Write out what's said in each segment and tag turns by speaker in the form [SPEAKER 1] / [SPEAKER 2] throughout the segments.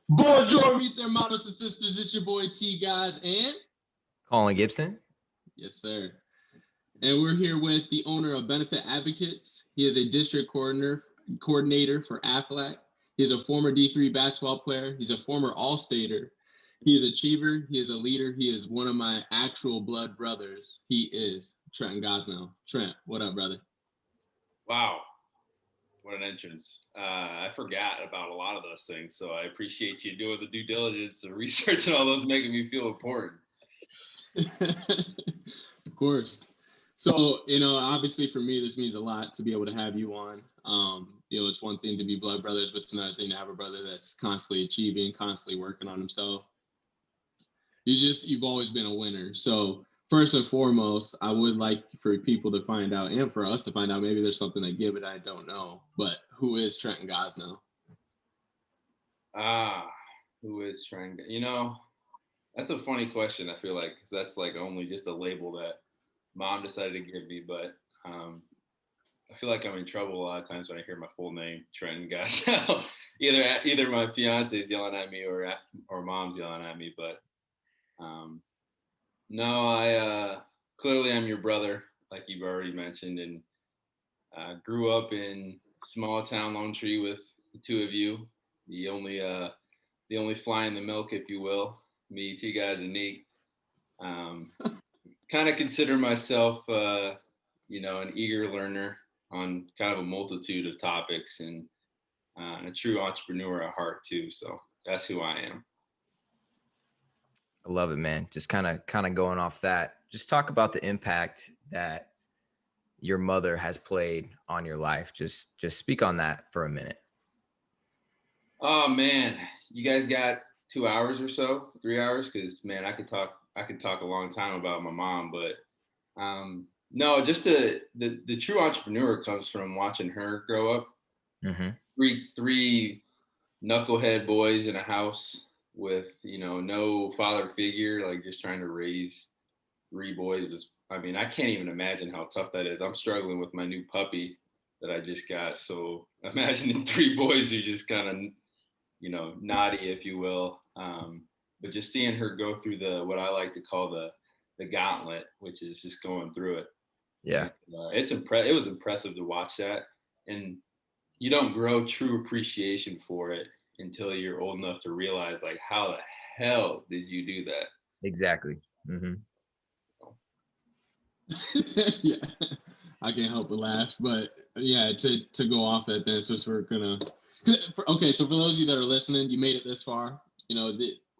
[SPEAKER 1] Bonjour, mis hermanos and sisters. It's your boy T, guys, and
[SPEAKER 2] Colin Gibson.
[SPEAKER 1] yes, sir. And we're here with the owner of Benefit Advocates. He is a district coordinator for Aflac. He is a former D3 basketball player. He's a former All-Stater. He is an achiever. He is a leader. He is one of my actual blood brothers. He is Trenton Gosnell. Trent, what up, brother?
[SPEAKER 3] Wow, what an entrance. I forgot about a lot of those things, so I appreciate you doing the due diligence and researching all those, making me feel important.
[SPEAKER 1] Of course. So, obviously for me, this means a lot to be able to have you on. It's one thing to be blood brothers, but it's another thing to have a brother that's constantly achieving, constantly working on himself. You've always been a winner. So first and foremost, I would like for people to find out, and for us to find out, maybe there's something I give it I don't know, but who is Trenton Gosnell?
[SPEAKER 3] Who is Trenton? That's a funny question, I feel like, because that's like only just a label that mom decided to give me, but I feel like I'm in trouble a lot of times when I hear my full name, Trenton Gosnell. either my fiance is yelling at me or mom's yelling at me, but no, I clearly I'm your brother, like you've already mentioned, and grew up in small town Lone Tree with the two of you, the only fly in the milk, if you will, me, T guys, and Nate. Kind of consider myself, an eager learner on kind of a multitude of topics, and a true entrepreneur at heart too. So that's who I am.
[SPEAKER 2] I love it, man. Just kind of going off that. Just talk about the impact that your mother has played on your life. Just speak on that for a minute.
[SPEAKER 3] Oh man, you guys got 2 hours or so, 3 hours? Because man, I could talk a long time about my mom, but no, just the true entrepreneur comes from watching her grow up.
[SPEAKER 2] Mm-hmm.
[SPEAKER 3] Three knucklehead boys in a house with no father figure, like just trying to raise three boys I can't even imagine how tough that is. I'm struggling with my new puppy that I just got, so imagining three boys who just kind of naughty, if you will. But just seeing her go through what I like to call the gauntlet, which is just going through it.
[SPEAKER 2] Yeah.
[SPEAKER 3] And, it was impressive to watch that. And you don't grow true appreciation for it until you're old enough to realize, like, how the hell did you do that?
[SPEAKER 2] Exactly. Mm-hmm.
[SPEAKER 1] Yeah, I can't help but laugh, but yeah, to go off at this, just we're gonna. Okay, so for those of you that are listening, you made it this far.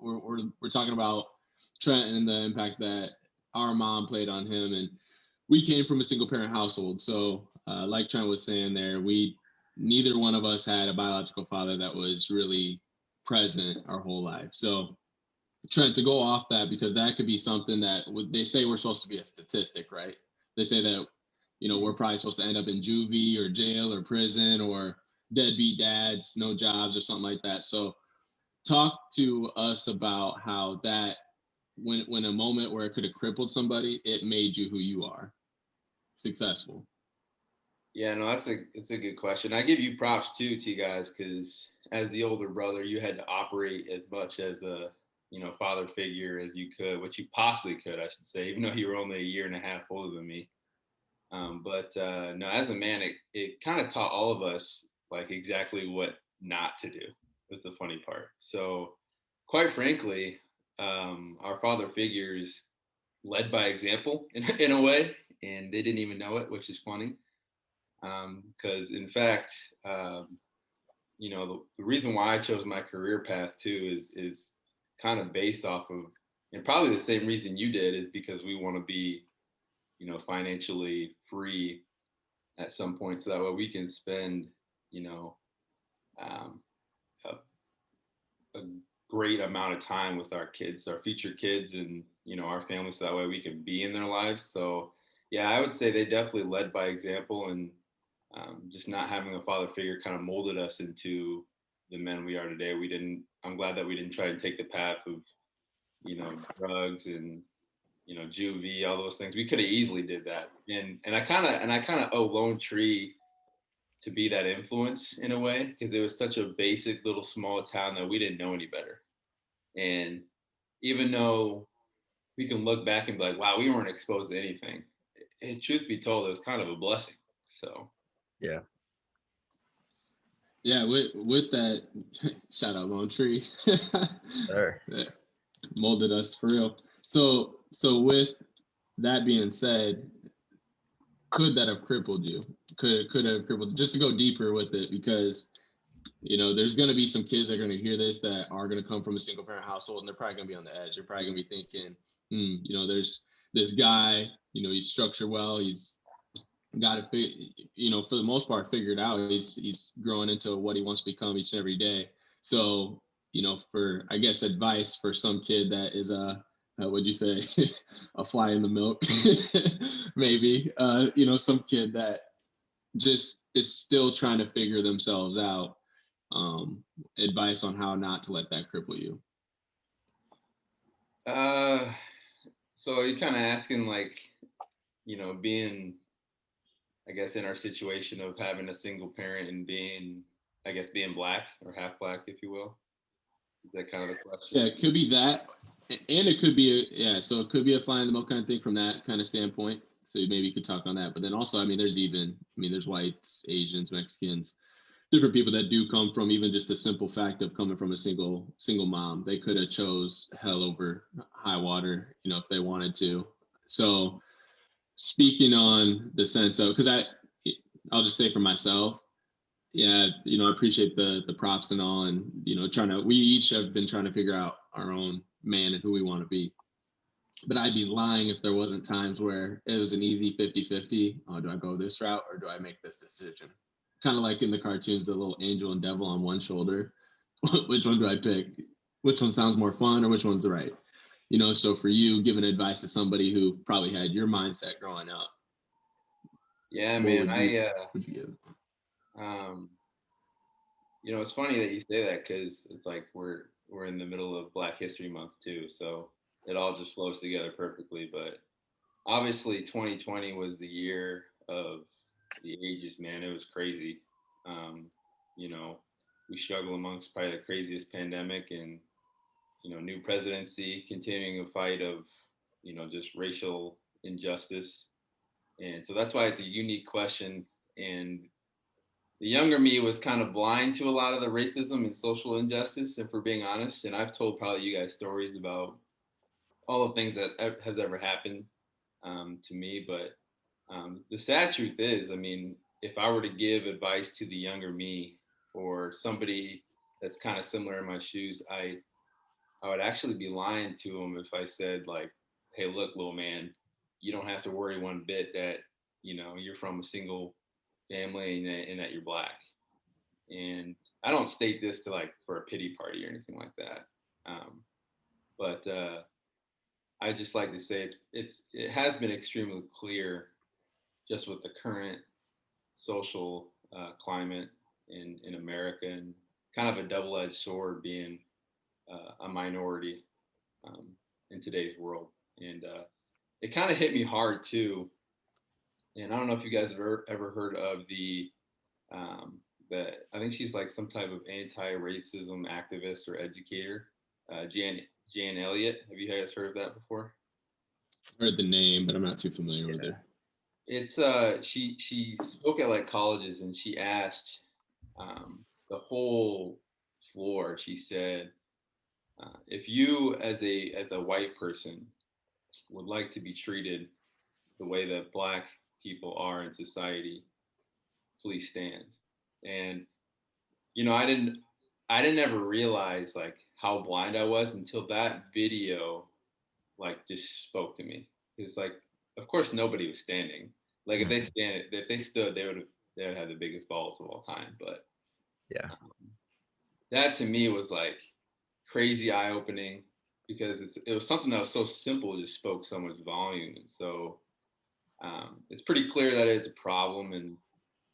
[SPEAKER 1] We're talking about Trent and the impact that our mom played on him, and we came from a single parent household. So, like Trent was saying there, neither one of us had a biological father that was really present our whole life. So, Trent, to go off that, because that could be something that they say we're supposed to be a statistic, right? They say that we're probably supposed to end up in juvie or jail or prison or deadbeat dads, no jobs or something like that. So talk to us about how that, when a moment where it could have crippled somebody, it made you who you are, successful.
[SPEAKER 3] Yeah, no, it's a good question. I give you props too, T guys, because as the older brother, you had to operate as much as a father figure as you could, what you possibly could, I should say, even though you were only a year and a half older than me. But no, as a man, it kind of taught all of us like exactly what not to do was the funny part. So quite frankly, our father figures led by example in a way, and they didn't even know it, which is funny. Because in fact, the reason why I chose my career path too is kind of based off of, and probably the same reason you did, is because we want to be financially free at some point, so that way we can spend um, a, a great amount of time with our kids, our future kids, and our family, so that way we can be in their lives. So yeah, I would say they definitely led by example, and just not having a father figure kind of molded us into the men we are today. I'm glad that we didn't try and take the path of drugs and juvie, all those things. We could have easily did that. And I kind of owe Lone Tree to be that influence in a way, because it was such a basic little small town that we didn't know any better. And even though we can look back and be like, wow, we weren't exposed to anything, truth be told, it was kind of a blessing. So
[SPEAKER 2] Yeah.
[SPEAKER 1] Yeah, with that, shout out Lone Tree.
[SPEAKER 2] Sure.
[SPEAKER 1] Molded us for real. So with that being said, could that have crippled you? Could have crippled, just to go deeper with it, because there's going to be some kids that are going to hear this that are going to come from a single parent household, and they're probably going to be on the edge. They're probably going to be thinking, there's this guy, he's structured well, he's got it, for the most part figured out. He's growing into what he wants to become each and every day. So, for, I guess, advice for some kid that is what'd you say, a fly in the milk, maybe, some kid that just is still trying to figure themselves out, advice on how not to let that cripple you.
[SPEAKER 3] So you're kind of asking, like, being, I guess, in our situation of having a single parent and being, I guess, being Black or half Black, if you will. Is that kind of the question?
[SPEAKER 1] Yeah, it could be that, and it could be so it could be a fly in the milk kind of thing from that kind of standpoint. So maybe you could talk on that. But then also, there's whites, Asians, Mexicans, different people that do come from even just a simple fact of coming from a single mom. They could have chose hell over high water, if they wanted to. So speaking on the sense of, because I'll just say for myself, yeah, I appreciate the props and all, and we each have been trying to figure out our own man and who we want to be. But I'd be lying if there wasn't times where it was an easy 50-50. Oh, do I go this route or do I make this decision? Kind of like in the cartoons, the little angel and devil on one shoulder. Which one do I pick? Which one sounds more fun, or which one's the right? So for you, giving advice to somebody who probably had your mindset growing up.
[SPEAKER 3] Yeah, man,
[SPEAKER 1] would you give?
[SPEAKER 3] It's funny that you say that, because it's like we're in the middle of Black History Month too, so it all just flows together perfectly. But obviously 2020 was the year of the ages, man. It was crazy. We struggle amongst probably the craziest pandemic, and new presidency, continuing a fight of just racial injustice. And so that's why it's a unique question. And the younger me was kind of blind to a lot of the racism and social injustice, if we're being honest. And I've told probably you guys stories about all the things that has ever happened to me. But the sad truth is, if I were to give advice to the younger me, or somebody that's kind of similar in my shoes, I would actually be lying to them if I said, like, hey, look, little man, you don't have to worry one bit that, you're from a single family and that you're Black. And I don't state this to, like, for a pity party or anything like that. But I just like to say it has been extremely clear, just with the current social climate in America, and kind of a double-edged sword being a minority in today's world. And it kind of hit me hard too. And I don't know if you guys have ever heard of I think she's like some type of anti-racism activist or educator, Jan Elliott. Have you guys heard of that before?
[SPEAKER 1] I heard the name, but I'm not too familiar with her.
[SPEAKER 3] It's she spoke at like colleges, and she asked the whole floor. She said, if you as a white person would like to be treated the way that Black people are in society, please stand. And I didn't ever realize, like, how blind I was until that video, like, just spoke to me. It's like, of course nobody was standing. Like, if they stood, they would have the biggest balls of all time. But
[SPEAKER 2] yeah,
[SPEAKER 3] that to me was like crazy eye opening, because it was something that was so simple, just spoke so much volume. And so it's pretty clear that it's a problem. And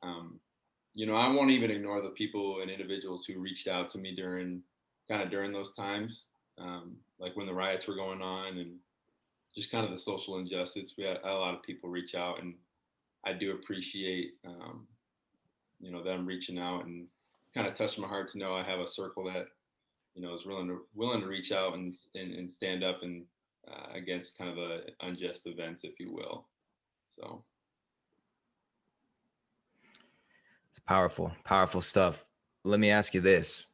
[SPEAKER 3] I won't even ignore the people and individuals who reached out to me during those times, like when the riots were going on, and just kind of the social injustice. We had a lot of people reach out, and I do appreciate them reaching out and kind of touched my heart to know I have a circle that, is willing to reach out and stand up and against kind of the unjust events, if you will. So
[SPEAKER 2] It's powerful stuff. Let me ask you this,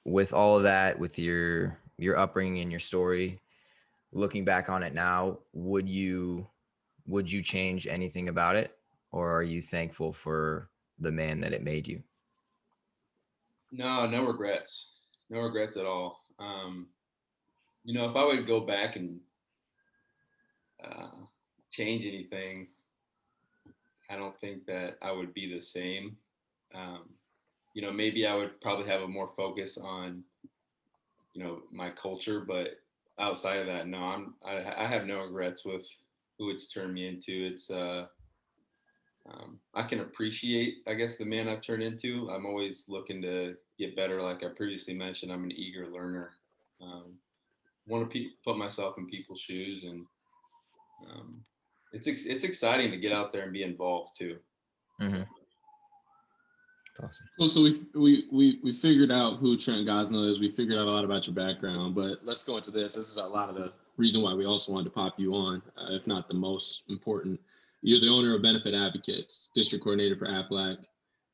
[SPEAKER 2] with all of that, with your upbringing and your story, looking back on it now, would you change anything about it, or are you thankful for the man that it made you?
[SPEAKER 3] no regrets, no regrets at all. If I would go back and uh, change anything, I don't think that I would be the same. Um, maybe I would probably have a more focus on, my culture, but outside of that, no, I have no regrets with who it's turned me into. It's I can appreciate, I guess, the man I've turned into. I'm always looking to get better. Like I previously mentioned, I'm an eager learner. Want to put myself in people's shoes, and um, it's exciting to get out there and be involved too.
[SPEAKER 2] Mm-hmm. Awesome.
[SPEAKER 1] Well, so we figured out who Trent Gosnell is. We figured out a lot about your background, but let's go into this. This is a lot of the reason why we also wanted to pop you on, if not the most important. You're the owner of Benefit Advocates, district coordinator for Aflac.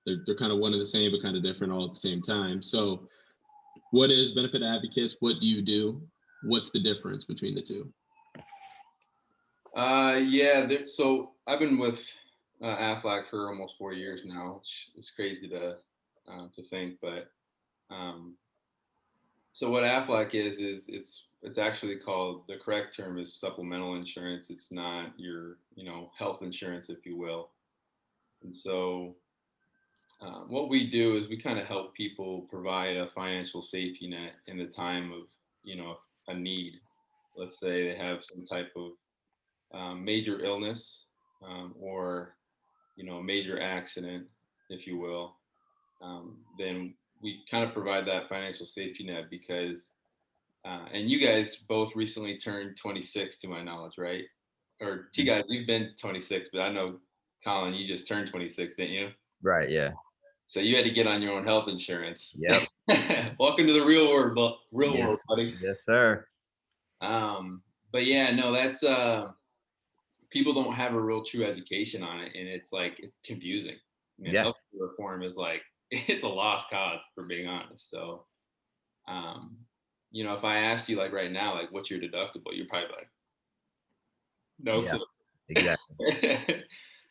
[SPEAKER 1] They're kind of one and the same, but kind of different all at the same time. So, what is Benefit Advocates? What do you do? What's the difference between the two?
[SPEAKER 3] So I've been with Aflac for almost 4 years now, which is crazy to think. But so what Aflac is it's actually called, the correct term is supplemental insurance. It's not your health insurance, if you will. And so what we do is we kind of help people provide a financial safety net in the time of a need. Let's say they have some type of major illness, or major accident, if you will. Then we kind of provide that financial safety net because and you guys both recently turned 26 to my knowledge, right? Or T guys, you've been 26, but I know, Colin, you just turned 26, didn't you?
[SPEAKER 2] Right. Yeah.
[SPEAKER 3] So you had to get on your own health insurance.
[SPEAKER 2] Yep.
[SPEAKER 3] Welcome to the real world,
[SPEAKER 2] Yes.
[SPEAKER 3] buddy.
[SPEAKER 2] Yes, sir.
[SPEAKER 3] But yeah, no, that's people don't have a real true education on it, and it's confusing.
[SPEAKER 2] Yeah.
[SPEAKER 3] Health reform is it's a lost cause, for being honest. So, if I asked you right now, what's your deductible, you're probably like, no clue.
[SPEAKER 2] Exactly.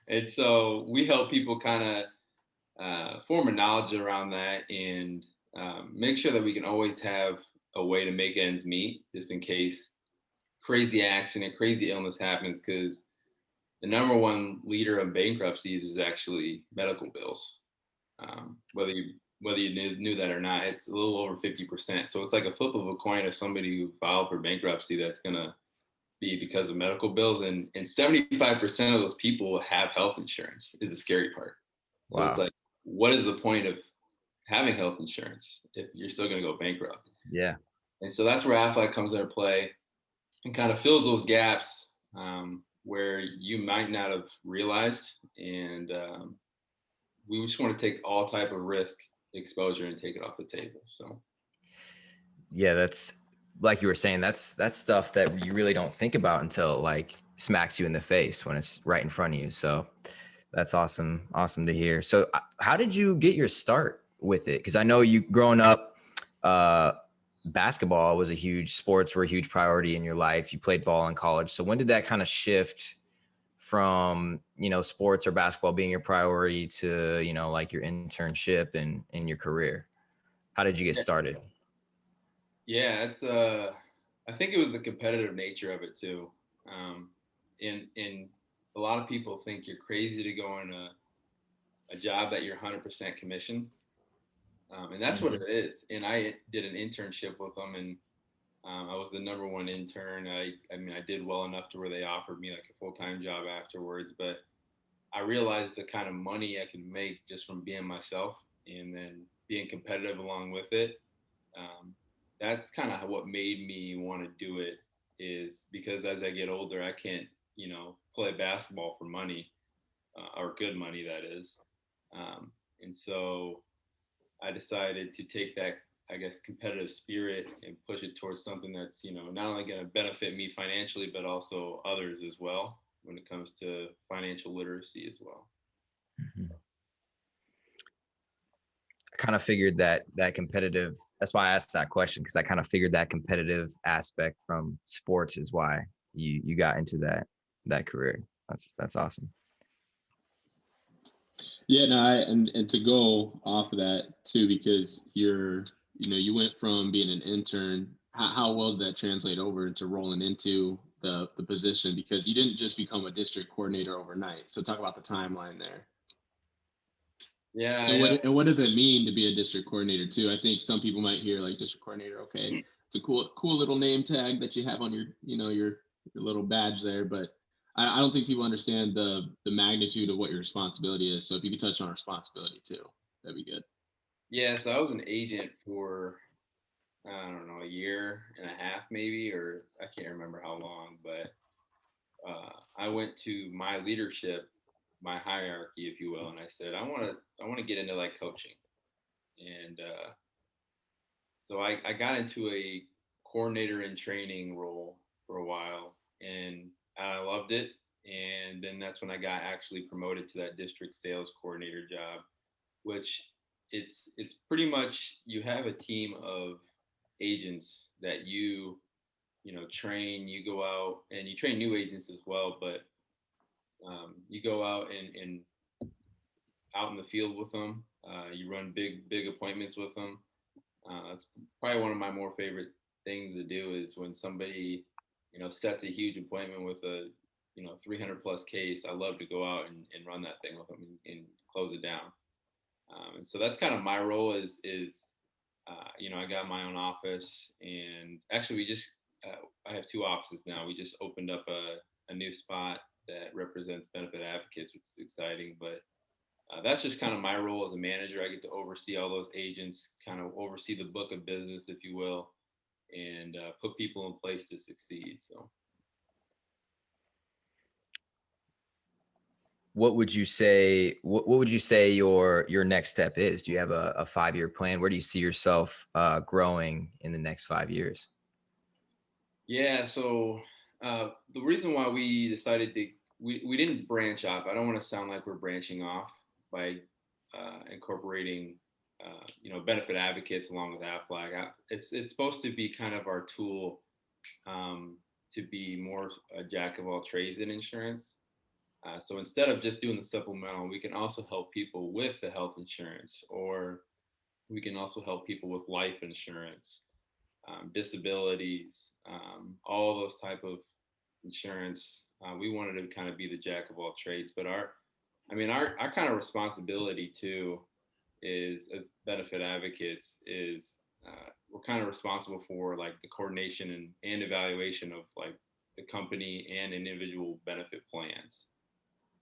[SPEAKER 3] And so we help people kind of form a knowledge around that, and make sure that we can always have a way to make ends meet, just in case crazy accident, crazy illness happens, because the number one leader of bankruptcies is actually medical bills. Whether you knew that or not, it's a little over 50%. So it's like a flip of a coin of somebody who filed for bankruptcy that's gonna be because of medical bills, and 75% of those people have health insurance, is the scary part. So
[SPEAKER 2] Wow.
[SPEAKER 3] it's like, what is the point of having health insurance if you're still gonna go bankrupt?
[SPEAKER 2] Yeah.
[SPEAKER 3] And so that's where Aflac comes into play and kind of fills those gaps, where you might not have realized. And we just want to take all type of risk exposure and take it off the table. So
[SPEAKER 2] Yeah, that's like you were saying, that's stuff that you really don't think about until it smacks you in the face when it's right in front of you. So that's awesome to hear. So how did you get your start with it? Because I know you growing up, basketball was sports were a huge priority in your life. You played ball in college. So when did that kind of shift from, sports or basketball being your priority to, your internship and in your career? How did you get started?
[SPEAKER 3] Yeah, it's I think it was the competitive nature of it too. In a lot of people think you're crazy to go on a job that you're 100% commission. And that's what it is. And I did an internship with them, and I was the number one intern. I mean, I did well enough to where they offered me a full-time job afterwards, but I realized the kind of money I could make just from being myself and then being competitive along with it. That's kind of what made me want to do it, is because as I get older, I can't, play basketball for money, or good money, that is. And so I decided to take that, I guess, competitive spirit and push it towards something that's, not only going to benefit me financially, but also others as well when it comes to financial literacy as well.
[SPEAKER 2] Mhm. I kind of figured that competitive, that's why I asked that question, because I kind of figured that competitive aspect from sports is why you got into that career. That's awesome.
[SPEAKER 1] Yeah, no, and to go off of that too, because you went from being an intern. How well did that translate over into rolling into the position? Because you didn't just become a district coordinator overnight. So talk about the timeline there.
[SPEAKER 3] Yeah.
[SPEAKER 1] And what does it mean to be a district coordinator too? I think some people might hear like district coordinator. Okay, it's a cool little name tag that you have on your little badge there, but I don't think people understand the magnitude of what your responsibility is. So if you could touch on responsibility too, that'd be good.
[SPEAKER 3] Yeah, so I was an agent for, I don't know, a year and a half maybe, or I can't remember how long, but I went to my leadership, my hierarchy, if you will, and I said, I want to get into like coaching. And so I got into a coordinator in training role for a while, and I loved it. And then that's when I got actually promoted to that district sales coordinator job, which it's pretty much, you have a team of agents that train. You go out and you train new agents as well, but you go out and out in the field with them. You run big appointments with them. That's probably one of my more favorite things to do, is when somebody sets a huge appointment with a 300 plus case. I love to go out and run that thing with them and close it down. And so that's kind of my role is I got my own office, and actually I have two offices now. We just opened up a new spot that represents benefit advocates, which is exciting. But that's just kind of my role as a manager. I get to oversee all those agents, kind of oversee the book of business, if you will, and put people in place to succeed. So.
[SPEAKER 2] What would you say? What would you say your next step is? Do you have a 5-year plan? Where do you see yourself growing in the next 5 years?
[SPEAKER 3] Yeah. So the reason why we decided we didn't branch off. I don't want to sound like we're branching off by incorporating benefit advocates along with Aflac. It's supposed to be kind of our tool to be more a jack of all trades in insurance. So instead of just doing the supplemental, we can also help people with the health insurance, or we can also help people with life insurance, disabilities, all those type of insurance. We wanted to kind of be the jack of all trades, but our kind of responsibility too is, as benefit advocates, is we're kind of responsible for like the coordination and evaluation of like the company and individual benefit plans.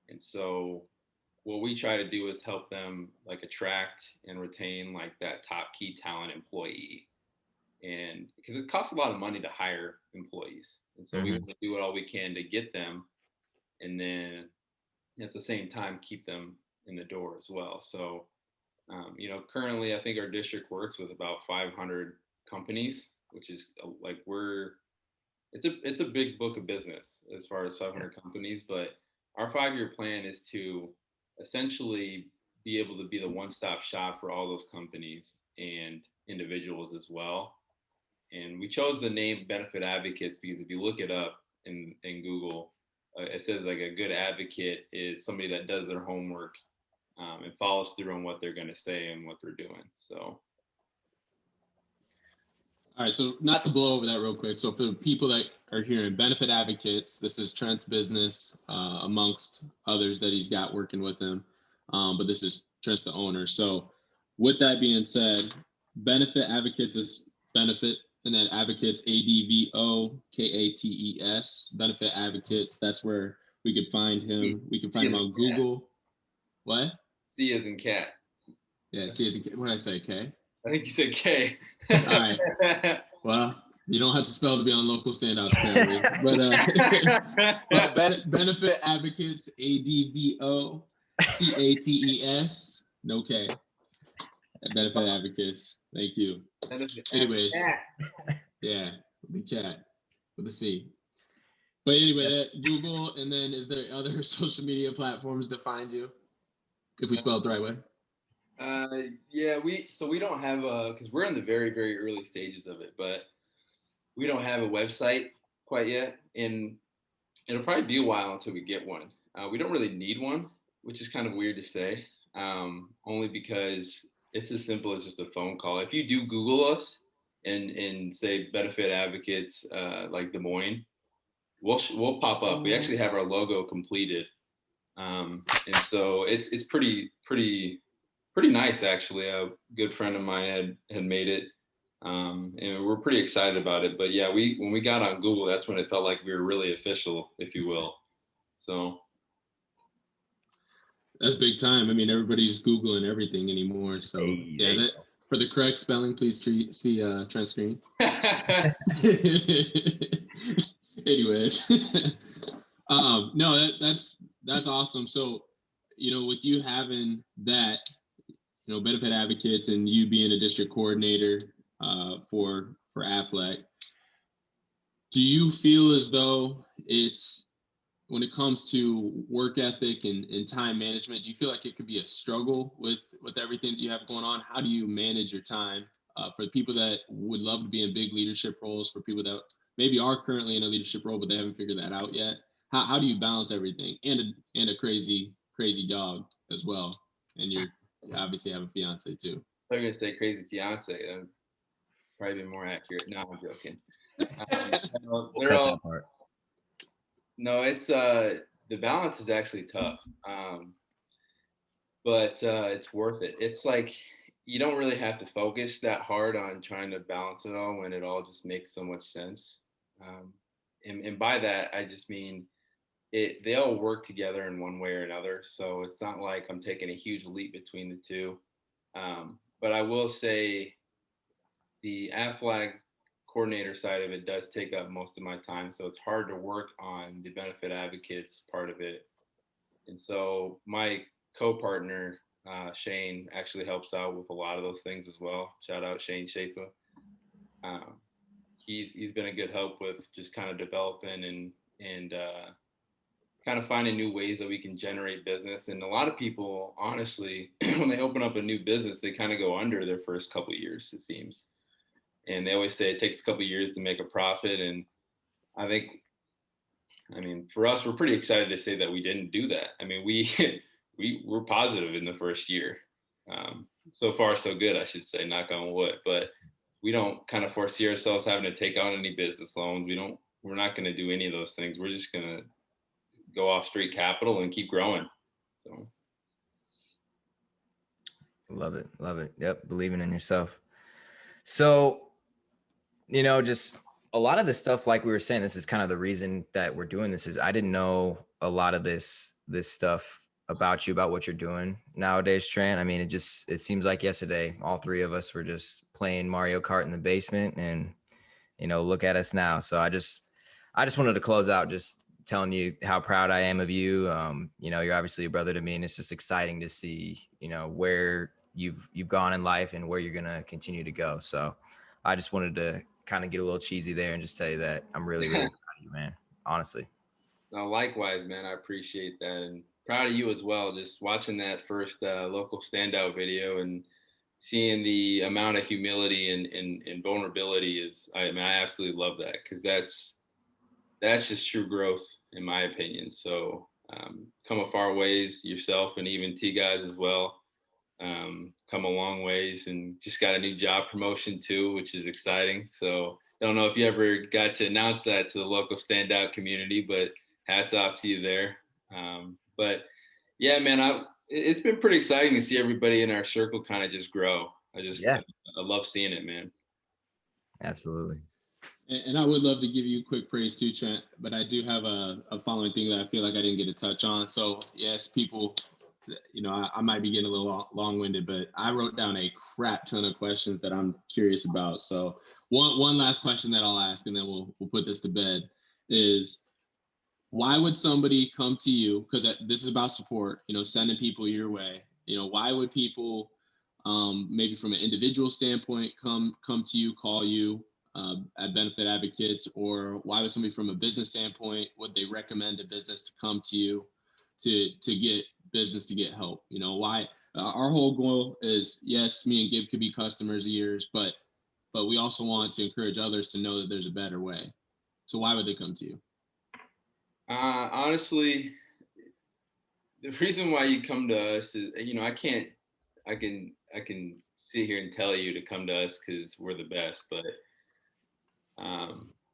[SPEAKER 3] And so what we try to do is help them like attract and retain like that top key talent employee. And because it costs a lot of money to hire employees. And so we want to do all we can to get them, and then at the same time keep them in the door as well. So currently I think our district works with about 500 companies, which is like it's a big book of business as far as 500 companies. But our 5-year plan is to essentially be able to be the one-stop shop for all those companies and individuals as well. And we chose the name Benefit Advocates because if you look it up in Google, it says like a good advocate is somebody that does their homework and follows through on what they're going to say and what they're doing. So.
[SPEAKER 1] All right, so not to blow over that real quick. So for the people that are hearing Benefit Advocates, this is Trent's business amongst others that he's got working with him. But this is Trent's the owner. So with that being said, Benefit Advocates is benefit, and then advocates, ADVOKATES, Benefit Advocates. That's where we could find him. We can find him on Google. What?
[SPEAKER 3] C as in cat.
[SPEAKER 1] Yeah, C as in cat. What did I say, K?
[SPEAKER 3] I think you said K.
[SPEAKER 1] All right. Well, you don't have to spell to be on local standouts, apparently. But Benefit Advocates, ADVOCATES. No K. Benefit Advocates. Thank you. Anyways, yeah, the chat with a C. But anyway, Google, and then is there other social media platforms to find you? If we spell it the right way.
[SPEAKER 3] Yeah, we don't have because we're in the very, very early stages of it, but we don't have a website quite yet, and it'll probably be a while until we get one. We don't really need one, which is kind of weird to say, only because it's as simple as just a phone call. If you do Google us and say benefit advocates like Des Moines, we'll pop up. We actually have our logo completed, and so it's pretty nice actually. A good friend of mine had made it, and we're pretty excited about it. But yeah, when we got on Google, that's when it felt like we were really official, if you will. So
[SPEAKER 1] that's big time. I mean, everybody's Googling everything anymore. So yeah, that, for the correct spelling, please see Trent screen. Anyways, no, that's awesome. So, with you having that, benefit advocates and you being a district coordinator for Aflac, do you feel as though it's, when it comes to work ethic and time management, do you feel like it could be a struggle with everything that you have going on? How do you manage your time for people that would love to be in big leadership roles, for people that maybe are currently in a leadership role, but they haven't figured that out yet? How do you balance everything and a crazy dog as well? And you obviously have a fiance too.
[SPEAKER 3] I'm going to say crazy fiance. Probably be more accurate. No, I'm joking.
[SPEAKER 2] We'll cut that part.
[SPEAKER 3] No, it's the balance is actually tough, but it's worth it. It's like you don't really have to focus that hard on trying to balance it all when it all just makes so much sense. And by that, I just mean they all work together in one way or another. So it's not like I'm taking a huge leap between the two. But I will say the Aflac coordinator side of it does take up most of my time. So it's hard to work on the benefit advocates part of it. And so my co-partner, Shane, actually helps out with a lot of those things as well. Shout out Shane Schaefer. He's been a good help with just kind of developing and kind of finding new ways that we can generate business. And a lot of people, honestly, when they open up a new business, they kind of go under their first couple of years, it seems. And they always say it takes a couple of years to make a profit. And I mean, for us, we're pretty excited to say that we didn't do that. I mean, we were positive in the first year. So far, so good, I should say, knock on wood. But we don't kind of foresee ourselves having to take out any business loans. We're not going to do any of those things. We're just going to go off street capital and keep growing. So.
[SPEAKER 2] Love it. Yep. Believing in yourself. So, just a lot of this stuff, like we were saying, this is kind of the reason that we're doing this, is I didn't know a lot of this stuff about you, about what you're doing nowadays, Trent. I mean, it seems like yesterday, all three of us were just playing Mario Kart in the basement, and, look at us now. So I just wanted to close out just telling you how proud I am of you. You're obviously a brother to me, and it's just exciting to see, where you've gone in life and where you're going to continue to go. So I just wanted to kind of get a little cheesy there and just tell you that I'm really, really proud of you, man. Honestly.
[SPEAKER 3] No, likewise, man. I appreciate that. And proud of you as well. Just watching that first local standout video and seeing the amount of humility and vulnerability I absolutely love that, because that's just true growth in my opinion. So come a far ways yourself, and even T guys as well. Come a long ways, and just got a new job promotion too, which is exciting. So don't know if you ever got to announce that to the local standout community, but hats off to you there. But yeah, man, it's been pretty exciting to see everybody in our circle kind of just grow. I love seeing it, man.
[SPEAKER 2] Absolutely.
[SPEAKER 1] And I would love to give you quick praise too, Trent, but I do have a following thing that I feel like I didn't get to touch on. So yes, people, I might be getting a little long-winded, but I wrote down a crap ton of questions that I'm curious about. So one last question that I'll ask, and then we'll put this to bed, is why would somebody come to you? Because this is about support, sending people your way. why would people maybe from an individual standpoint come to you, call you at Benefit Advocates, or why would somebody from a business standpoint, would they recommend a business to come to you to get business, to get help? Why our whole goal is, yes, me and Gib could be customers of yours, but we also want to encourage others to know that there's a better way. So why would they come to you?
[SPEAKER 3] Honestly, the reason why you come to us is, I can sit here and tell you to come to us because we're the best, but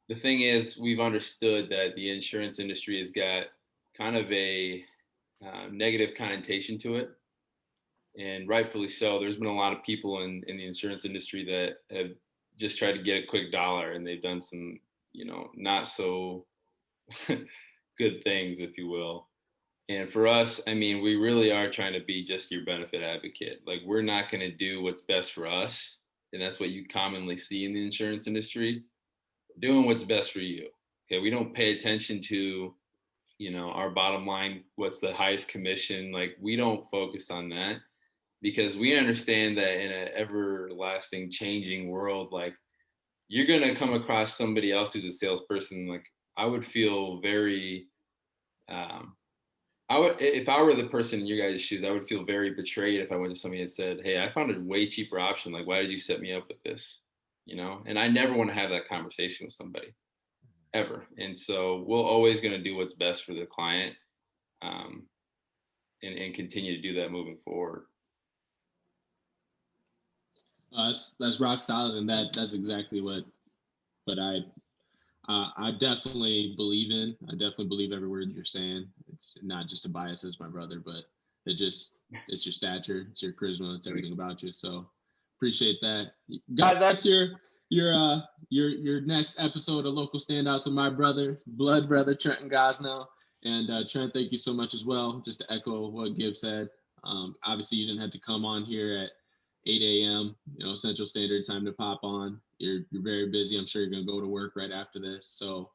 [SPEAKER 3] the thing is, we've understood that the insurance industry has got kind of a negative connotation to it, and rightfully so. There's been a lot of people in the insurance industry that have just tried to get a quick dollar, and they've done some, not so good things, if you will. And for us, we really are trying to be just your benefit advocate. Like, we're not going to do what's best for us. And that's what you commonly see in the insurance industry. We're doing what's best for you. Okay. We don't pay attention to, our bottom line, what's the highest commission. Like, we don't focus on that, because we understand that in an everlasting changing world, like, you're going to come across somebody else who's a salesperson. Like, I would feel very, if I were the person in your guys' shoes, I would feel very betrayed if I went to somebody and said, "Hey, I found a way cheaper option. Like, why did you set me up with this?" And I never want to have that conversation with somebody ever. And so we're always going to do what's best for the client, and continue to do that moving forward.
[SPEAKER 1] That's rock solid, and that's exactly what I definitely believe in. I definitely believe every word you're saying. It's not just a bias as my brother, but it's your stature, it's your charisma, it's everything about you. So appreciate that, guys. That's your next episode of Local Standouts with my brother, blood brother, Trenton Gosnell. And Trent, thank you so much as well. Just to echo what Gib said, obviously you didn't have to come on here at 8 a.m. Central Standard Time to pop on. You're very busy. I'm sure you're gonna go to work right after this. So,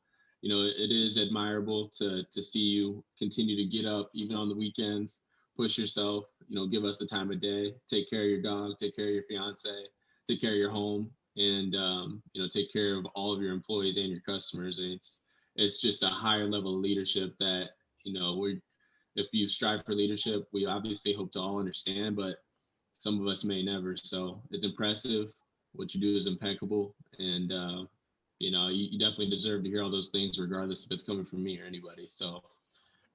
[SPEAKER 1] it is admirable to see you continue to get up even on the weekends, push yourself. Give us the time of day. Take care of your dog. Take care of your fiance. Take care of your home, and take care of all of your employees and your customers. And it's just a higher level of leadership that if you strive for leadership, we obviously hope to all understand, but some of us may never. So it's impressive. What you do is impeccable. And, you definitely deserve to hear all those things, regardless if it's coming from me or anybody. So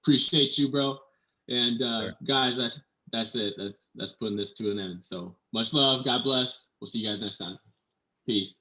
[SPEAKER 1] appreciate you, bro. And
[SPEAKER 2] Sure.
[SPEAKER 1] Guys, that's it. That's putting this to an end. So much love. God bless. We'll see you guys next time. Peace.